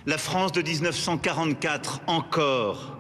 La France de 1944 encore,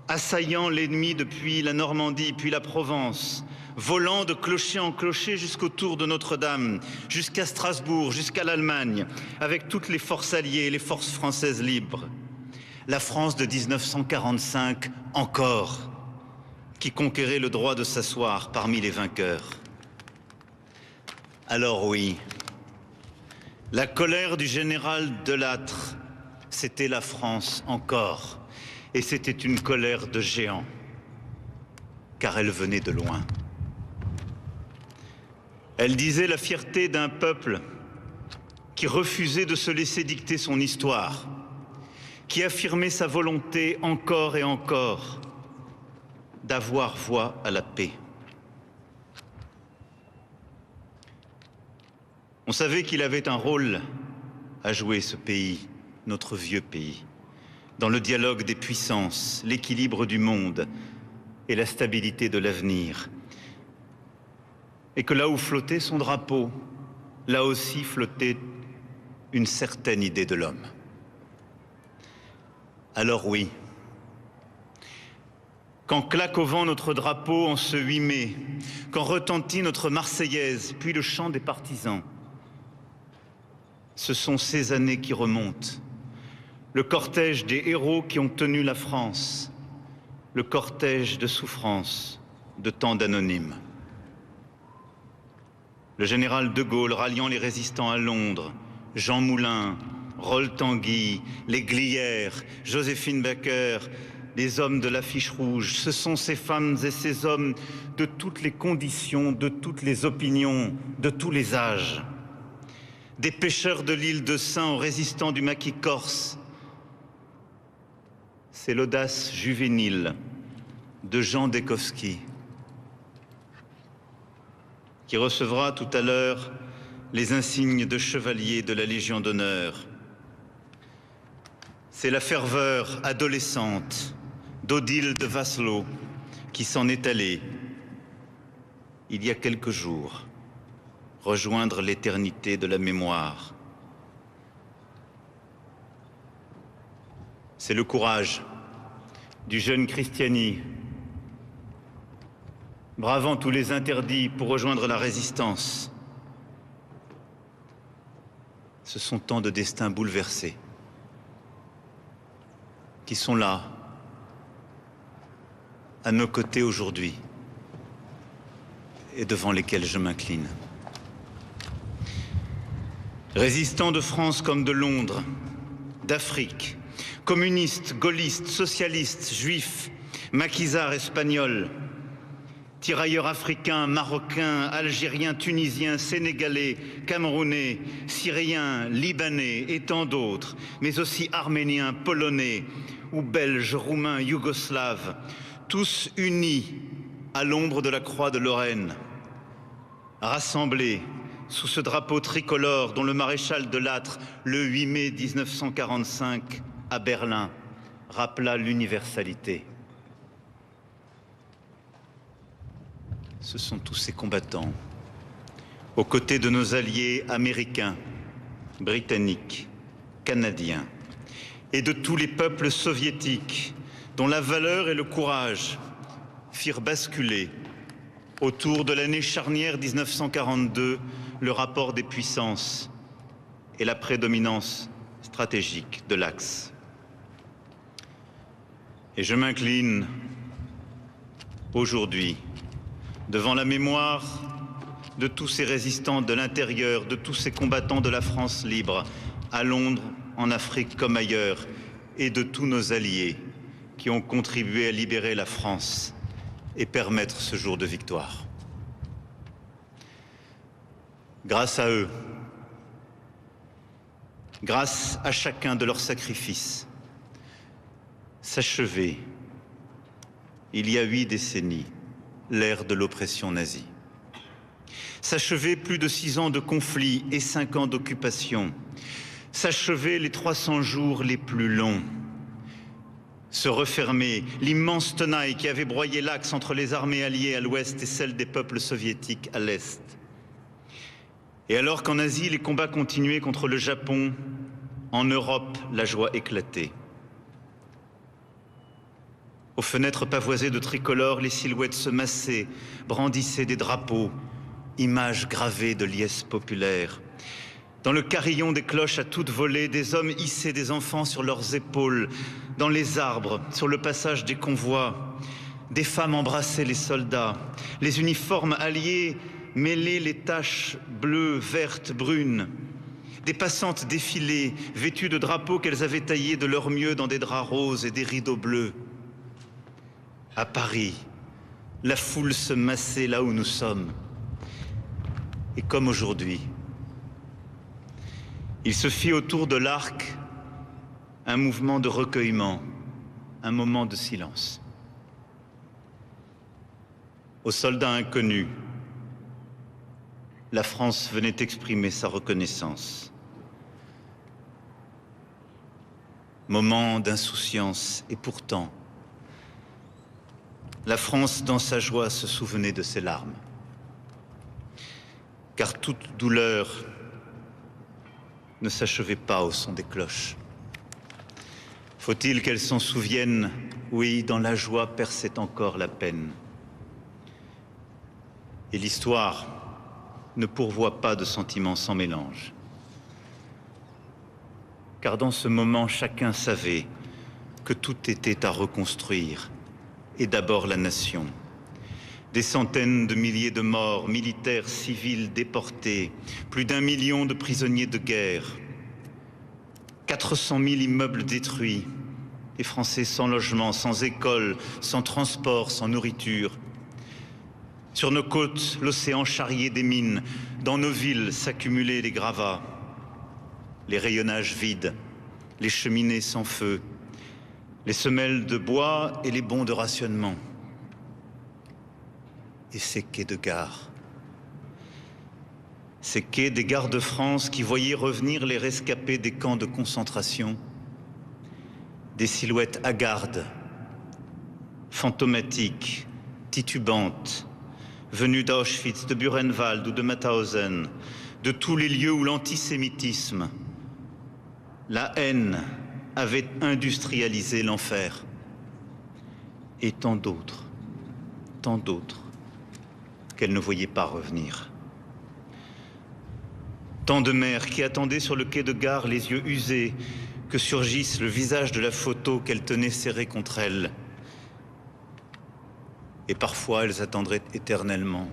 assaillant l'ennemi depuis la Normandie puis la Provence, volant de clocher en clocher jusqu'au tour de Notre-Dame, jusqu'à Strasbourg, jusqu'à l'Allemagne, avec toutes les forces alliées et les forces françaises libres. La France de 1945 encore, qui conquérait le droit de s'asseoir parmi les vainqueurs. Alors oui, la colère du général Delattre, c'était la France encore, et c'était une colère de géant, car elle venait de loin. Elle disait la fierté d'un peuple qui refusait de se laisser dicter son histoire, qui affirmait sa volonté encore et encore d'avoir voix à la paix. On savait qu'il avait un rôle à jouer, ce pays, notre vieux pays, dans le dialogue des puissances, l'équilibre du monde et la stabilité de l'avenir. Et que là où flottait son drapeau, là aussi flottait une certaine idée de l'homme. Alors oui, quand claque au vent notre drapeau en ce 8 mai, quand retentit notre Marseillaise, puis le chant des partisans, ce sont ces années qui remontent, le cortège des héros qui ont tenu la France, le cortège de souffrance de tant d'anonymes. Le général de Gaulle ralliant les résistants à Londres, Jean Moulin, Roll Tanguy, les Glières, Joséphine Baker, les hommes de l'affiche rouge, ce sont ces femmes et ces hommes de toutes les conditions, de toutes les opinions, de tous les âges. Des pêcheurs de l'île de Sein aux résistants du maquis corse. C'est l'audace juvénile de Jean Dekowski, qui recevra tout à l'heure les insignes de chevalier de la Légion d'honneur. C'est la ferveur adolescente d'Odile de Vasselot qui s'en est allée, il y a quelques jours, rejoindre l'éternité de la mémoire. C'est le courage du jeune Christiani, bravant tous les interdits pour rejoindre la résistance. Ce sont tant de destins bouleversés qui sont là, à nos côtés aujourd'hui, et devant lesquels je m'incline. Résistants de France comme de Londres, d'Afrique, communistes, gaullistes, socialistes, juifs, maquisards espagnols, tirailleurs africains, marocains, algériens, tunisiens, sénégalais, camerounais, syriens, libanais et tant d'autres, mais aussi arméniens, polonais ou belges, roumains, yougoslaves, tous unis à l'ombre de la croix de Lorraine, rassemblés sous ce drapeau tricolore dont le maréchal Delattre, le 8 mai 1945, à Berlin, rappela l'universalité. Ce sont tous ces combattants, aux côtés de nos alliés américains, britanniques, canadiens, et de tous les peuples soviétiques, dont la valeur et le courage firent basculer, autour de l'année charnière 1942, le rapport des puissances et la prédominance stratégique de l'Axe. Et je m'incline aujourd'hui devant la mémoire de tous ces résistants de l'intérieur, de tous ces combattants de la France libre, à Londres, en Afrique comme ailleurs, et de tous nos alliés qui ont contribué à libérer la France et permettre ce jour de victoire. Grâce à eux, grâce à chacun de leurs sacrifices, s'achevait, il y a 8 décennies, l'ère de l'oppression nazie. S'achevait plus de 6 ans de conflit et 5 ans d'occupation. S'achevaient les 300 jours les plus longs. Se refermer l'immense tenaille qui avait broyé l'axe entre les armées alliées à l'ouest et celles des peuples soviétiques à l'est. Et alors qu'en Asie, les combats continuaient contre le Japon, En Europe, la joie éclatait. Aux fenêtres pavoisées de tricolores, les silhouettes se massaient, brandissaient des drapeaux, images gravées de liesses populaires. Dans le carillon des cloches à toute volée, des hommes hissaient des enfants sur leurs épaules, dans les arbres, sur le passage des convois. Des femmes embrassaient les soldats, les uniformes alliés mêlaient les taches bleues, vertes, brunes. Des passantes défilaient, vêtues de drapeaux qu'elles avaient taillés de leur mieux dans des draps roses et des rideaux bleus. À Paris, la foule se massait là où nous sommes. Et comme aujourd'hui, il se fit autour de l'arc un mouvement de recueillement, un moment de silence. Aux soldats inconnus, la France venait exprimer sa reconnaissance. Moment d'insouciance, et pourtant, la France, dans sa joie, se souvenait de ses larmes. Car toute douleur ne s'achevait pas au son des cloches. Faut-il qu'elle s'en souvienne? Oui, dans la joie perçait encore la peine. Et l'histoire ne pourvoit pas de sentiments sans mélange. Car dans ce moment, chacun savait que tout était à reconstruire, et d'abord la nation. Des centaines de milliers de morts, militaires, civils déportés, plus d'1 million de prisonniers de guerre, 400 000 immeubles détruits, des Français sans logement, sans école, sans transport, sans nourriture. Sur nos côtes, l'océan charriait des mines, dans nos villes s'accumulaient les gravats, les rayonnages vides, les cheminées sans feu, les semelles de bois et les bons de rationnement. Et ces quais de gare. Ces quais des gares de France qui voyaient revenir les rescapés des camps de concentration, des silhouettes hagardes, fantomatiques, titubantes, venues d'Auschwitz, de Buchenwald ou de Mauthausen, de tous les lieux où l'antisémitisme, la haine avait industrialisé l'enfer. Et tant d'autres qu'elle ne voyait pas revenir. Tant de mères qui attendaient sur le quai de gare, les yeux usés, que surgisse le visage de la photo qu'elles tenaient serrée contre elles. Et parfois, elles attendraient éternellement.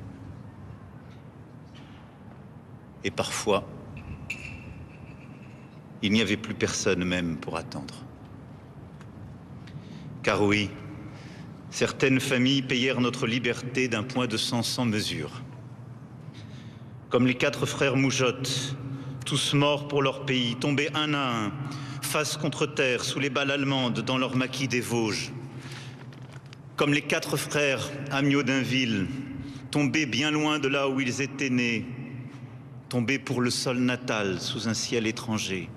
Et parfois, il n'y avait plus personne même pour attendre. Car oui, certaines familles payèrent notre liberté d'un point de sang sans mesure. Comme les 4 frères Moujotte, tous morts pour leur pays, tombés un à un, face contre terre, sous les balles allemandes, dans leur maquis des Vosges. Comme les 4 frères Amiot d'Inville, tombés bien loin de là où ils étaient nés, tombés pour le sol natal, sous un ciel étranger.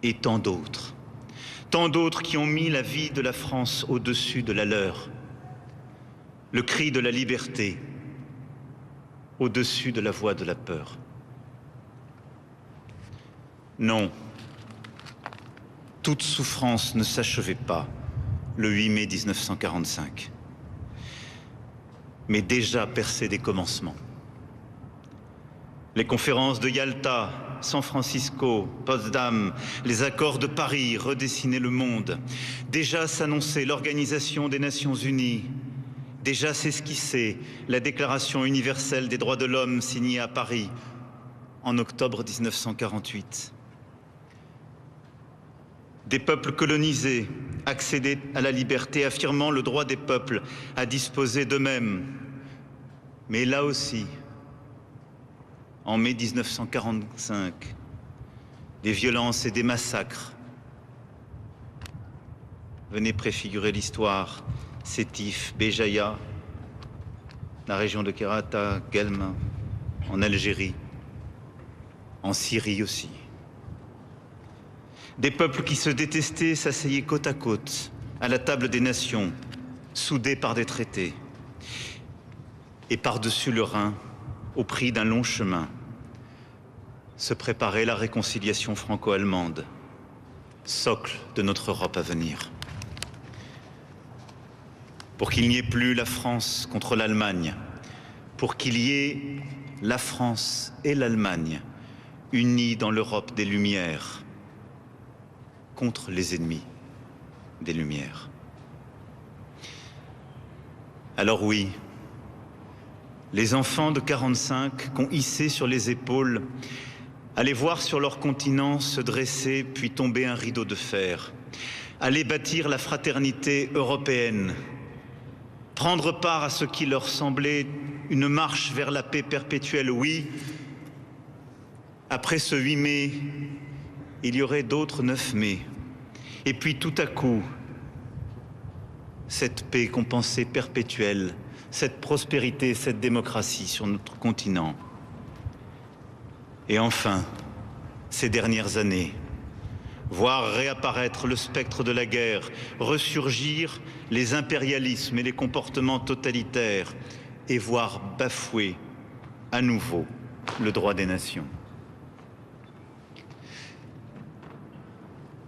Et tant d'autres qui ont mis la vie de la France au-dessus de la leur. Le cri de la liberté au-dessus de la voix de la peur. Non, toute souffrance ne s'achevait pas le 8 mai 1945, mais déjà perçait des commencements. Les conférences de Yalta, San Francisco, Potsdam, les accords de Paris redessinaient le monde. Déjà s'annonçait l'Organisation des Nations Unies. Déjà s'esquissait la Déclaration universelle des droits de l'homme signée à Paris en octobre 1948. Des peuples colonisés accédaient à la liberté, affirmant le droit des peuples à disposer d'eux-mêmes. Mais là aussi, en mai 1945, des violences et des massacres venaient préfigurer l'histoire. Sétif, Béjaïa, la région de Kerata, Guelma, en Algérie, en Syrie aussi. Des peuples qui se détestaient s'asseyaient côte à côte, à la table des nations, soudés par des traités. Et par-dessus le Rhin, au prix d'un long chemin, se préparer la réconciliation franco-allemande, socle de notre Europe à venir. Pour qu'il n'y ait plus la France contre l'Allemagne, pour qu'il y ait la France et l'Allemagne unis dans l'Europe des Lumières, contre les ennemis des Lumières. Alors oui, les enfants de 45 qu'ont hissé sur les épaules allaient voir sur leur continent se dresser puis tomber un rideau de fer, allaient bâtir la fraternité européenne, prendre part à ce qui leur semblait une marche vers la paix perpétuelle. Oui, après ce 8 mai, il y aurait d'autres 9 mai. Et puis tout à coup, cette paix qu'on pensait perpétuelle, cette prospérité, cette démocratie sur notre continent. Et enfin, ces dernières années, voir réapparaître le spectre de la guerre, ressurgir les impérialismes et les comportements totalitaires, et voir bafouer à nouveau le droit des nations.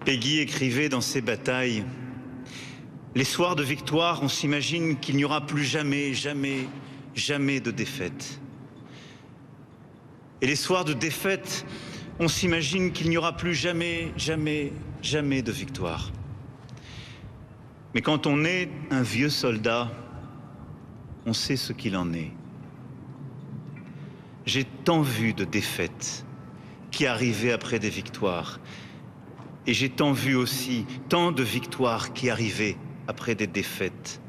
Péguy écrivait dans ses batailles: les soirs de victoire, on s'imagine qu'il n'y aura plus jamais, jamais, jamais de défaite. Et les soirs de défaite, on s'imagine qu'il n'y aura plus jamais, jamais, jamais de victoire. Mais quand on est un vieux soldat, on sait ce qu'il en est. J'ai tant vu de défaites qui arrivaient après des victoires. Et j'ai tant vu aussi tant de victoires qui arrivaient après des défaites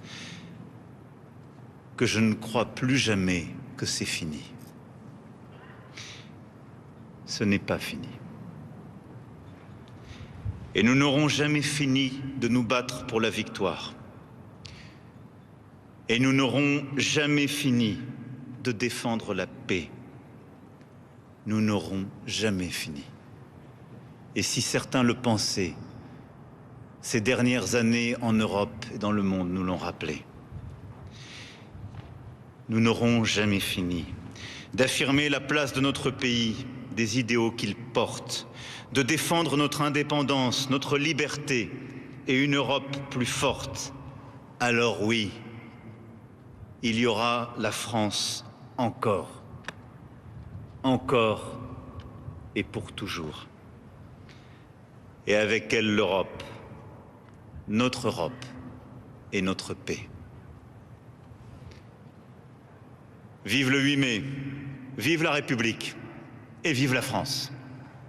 que je ne crois plus jamais que c'est fini. Ce n'est pas fini. Et nous n'aurons jamais fini de nous battre pour la victoire. Et nous n'aurons jamais fini de défendre la paix. Nous n'aurons jamais fini. Et si certains le pensaient, ces dernières années en Europe et dans le monde nous l'ont rappelé. Nous n'aurons jamais fini d'affirmer la place de notre pays, des idéaux qu'il porte, de défendre notre indépendance, notre liberté et une Europe plus forte. Alors oui, il y aura la France encore, encore et pour toujours. Et avec elle l'Europe, notre Europe et notre paix. Vive le 8 mai, vive la République et vive la France.